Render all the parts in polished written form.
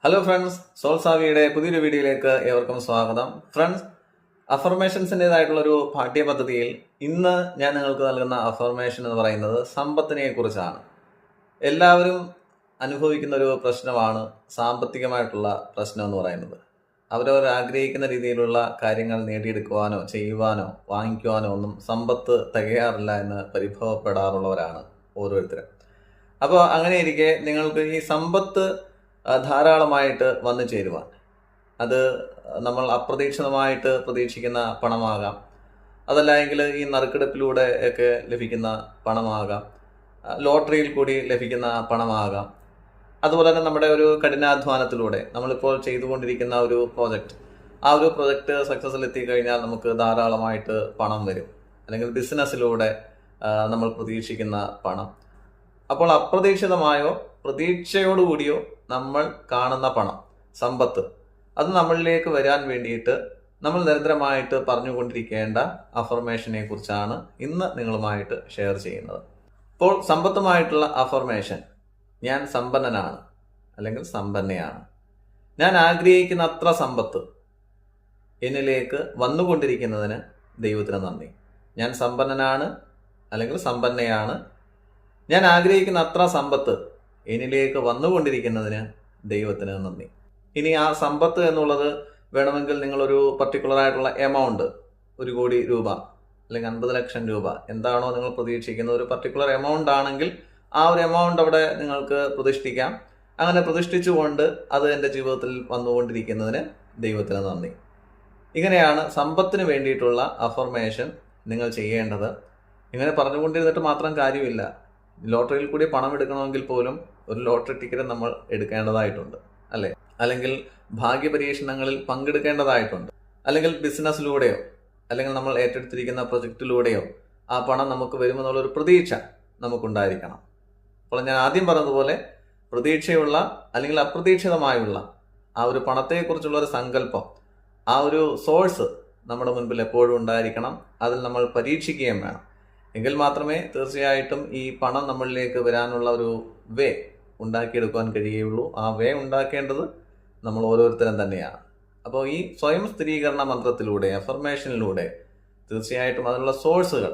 Hello friends, soul സാവിയുടെ പുതിയൊരു വീഡിയോയിലേക്ക് ഏവർക്കും സ്വാഗതം. ഫ്രണ്ട്സ്, അഫർമേഷൻസിൻ്റെതായിട്ടുള്ളൊരു പാഠ്യപദ്ധതിയിൽ ഇന്ന് ഞാൻ നിങ്ങൾക്ക് നൽകുന്ന അഫർമേഷൻ എന്ന് പറയുന്നത് സമ്പത്തിനെ കുറിച്ചാണ്. എല്ലാവരും അനുഭവിക്കുന്ന ഒരു പ്രശ്നമാണ് സാമ്പത്തികമായിട്ടുള്ള പ്രശ്നം എന്ന് പറയുന്നത്. അവരവർ ആഗ്രഹിക്കുന്ന രീതിയിലുള്ള കാര്യങ്ങൾ നേടിയെടുക്കുവാനോ ചെയ്യുവാനോ വാങ്ങിക്കുവാനോ ഒന്നും സമ്പത്ത് തികയാറില്ല എന്ന് പരിഭവപ്പെടാറുള്ളവരാണ് ഓരോരുത്തരും. അപ്പോൾ അങ്ങനെ ഇരിക്കെ നിങ്ങൾക്ക് ഈ സമ്പത്ത് ധാരാളമായിട്ട് വന്നു ചേരുവാൻ, അത് നമ്മൾ അപ്രതീക്ഷിതമായിട്ട് പ്രതീക്ഷിക്കുന്ന പണമാകാം, അതല്ലെങ്കിൽ ഈ നറുക്കെടുപ്പിലൂടെ ഒക്കെ ലഭിക്കുന്ന പണമാകാം, ലോട്ടറിയിൽ കൂടി ലഭിക്കുന്ന പണമാകാം, അതുപോലെ തന്നെ നമ്മുടെ ഒരു കഠിനാധ്വാനത്തിലൂടെ നമ്മളിപ്പോൾ ചെയ്തുകൊണ്ടിരിക്കുന്ന ഒരു പ്രോജക്റ്റ്, ആ ഒരു പ്രൊജക്റ്റ് സക്സസ്സിൽ എത്തിക്കഴിഞ്ഞാൽ നമുക്ക് ധാരാളമായിട്ട് പണം വരും, അല്ലെങ്കിൽ ബിസിനസ്സിലൂടെ നമ്മൾ പ്രതീക്ഷിക്കുന്ന പണം. അപ്പോൾ അപ്രതീക്ഷിതമായോ പ്രതീക്ഷയോടുകൂടിയോ നമ്മൾ കാണുന്ന പണം, സമ്പത്ത്, അത് നമ്മളിലേക്ക് വരാൻ വേണ്ടിയിട്ട് നമ്മൾ നിരന്തരമായിട്ട് പറഞ്ഞുകൊണ്ടിരിക്കേണ്ട അഫർമേഷനെ കുറിച്ചാണ് ഇന്ന് നിങ്ങളുമായിട്ട് ഷെയർ ചെയ്യുന്നത്. അപ്പോൾ സമ്പത്തുമായിട്ടുള്ള അഫർമേഷൻ: ഞാൻ സമ്പന്നനാണ് അല്ലെങ്കിൽ സമ്പന്നയാണ്. ഞാൻ ആഗ്രഹിക്കുന്ന അത്ര സമ്പത്ത് എന്നിലേക്ക് വന്നുകൊണ്ടിരിക്കുന്നതിന് ദൈവത്തിന് നന്ദി. ഞാൻ സമ്പന്നനാണ് അല്ലെങ്കിൽ സമ്പന്നയാണ്. ഞാൻ ആഗ്രഹിക്കുന്ന അത്ര സമ്പത്ത് എന്നിലേക്ക് വന്നുകൊണ്ടിരിക്കുന്നതിന് ദൈവത്തിന് നന്ദി. ഇനി ആ സമ്പത്ത് എന്നുള്ളത് വേണമെങ്കിൽ നിങ്ങളൊരു പർട്ടിക്കുലർ ആയിട്ടുള്ള എമൗണ്ട്, 1 കോടി രൂപ അല്ലെങ്കിൽ 50 ലക്ഷം രൂപ, എന്താണോ നിങ്ങൾ പ്രതീക്ഷിക്കുന്നത് ഒരു പർട്ടിക്കുലർ എമൗണ്ട് ആണെങ്കിൽ ആ ഒരു എമൗണ്ട് അവിടെ നിങ്ങൾക്ക് പ്രതിഷ്ഠിക്കാം. അങ്ങനെ പ്രതിഷ്ഠിച്ചുകൊണ്ട് അത് എൻ്റെ ജീവിതത്തിൽ വന്നുകൊണ്ടിരിക്കുന്നതിന് ദൈവത്തിന് നന്ദി. ഇങ്ങനെയാണ് സമ്പത്തിന് വേണ്ടിയിട്ടുള്ള അഫർമേഷൻ നിങ്ങൾ ചെയ്യേണ്ടത്. ഇങ്ങനെ പറഞ്ഞുകൊണ്ടിരുന്നിട്ട് മാത്രം കാര്യമില്ല. ലോട്ടറിയിൽ കൂടി പണം എടുക്കണമെങ്കിൽ പോലും ഒരു ലോട്ടറി ടിക്കറ്റ് നമ്മൾ എടുക്കേണ്ടതായിട്ടുണ്ട്, അല്ലേ? അല്ലെങ്കിൽ ഭാഗ്യപരീക്ഷണങ്ങളിൽ പങ്കെടുക്കേണ്ടതായിട്ടുണ്ട്, അല്ലെങ്കിൽ ബിസിനസ്സിലൂടെയോ അല്ലെങ്കിൽ നമ്മൾ ഏറ്റെടുത്തിരിക്കുന്ന പ്രൊജക്റ്റിലൂടെയോ ആ പണം നമുക്ക് വരുമെന്നുള്ളൊരു പ്രതീക്ഷ നമുക്കുണ്ടായിരിക്കണം. അപ്പോൾ ഞാൻ ആദ്യം പറഞ്ഞതുപോലെ പ്രതീക്ഷയുള്ള അല്ലെങ്കിൽ അപ്രതീക്ഷിതമായുള്ള ആ ഒരു പണത്തെക്കുറിച്ചുള്ള ഒരു സങ്കല്പം, ആ ഒരു സോഴ്സ് നമ്മുടെ മുൻപിൽ എപ്പോഴും ഉണ്ടായിരിക്കണം. അതിൽ നമ്മൾ പരീക്ഷിക്കുകയും വേണം. എങ്കിൽ മാത്രമേ തീർച്ചയായിട്ടും ഈ പണം നമ്മളിലേക്ക് വരാനുള്ള ഒരു വേ ഉണ്ടാക്കിയെടുക്കാൻ കഴിയുള്ളൂ. ആ വേ ഉണ്ടാക്കേണ്ടത് നമ്മൾ ഓരോരുത്തരും തന്നെയാണ്. അപ്പോൾ ഈ സ്വയം സ്ഥിരീകരണ മന്ത്രത്തിലൂടെ, അഫർമേഷനിലൂടെ തീർച്ചയായിട്ടും അതിനുള്ള സോഴ്സുകൾ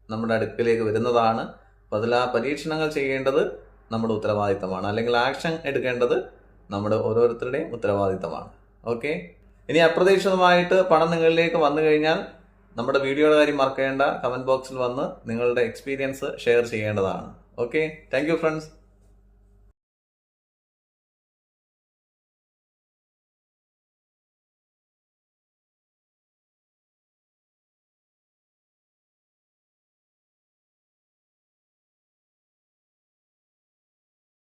നമ്മുടെ അടുക്കിലേക്ക് വരുന്നതാണ്. അപ്പോൾ അതിൽ ആ പരീക്ഷണങ്ങൾ ചെയ്യേണ്ടത് നമ്മുടെ ഉത്തരവാദിത്തമാണ്, അല്ലെങ്കിൽ ആക്ഷൻ എടുക്കേണ്ടത് നമ്മുടെ ഓരോരുത്തരുടെയും ഉത്തരവാദിത്തമാണ്. ഓക്കെ, ഇനി അപ്രതീക്ഷിതമായിട്ട് പണം നിങ്ങളിലേക്ക് വന്നു കഴിഞ്ഞാൽ നമ്മുടെ വീഡിയോയുടെ കാര്യം മറക്കേണ്ട, കമൻറ്റ് ബോക്സിൽ വന്ന് നിങ്ങളുടെ എക്സ്പീരിയൻസ് ഷെയർ ചെയ്യേണ്ടതാണ്. Okay, thank you friends.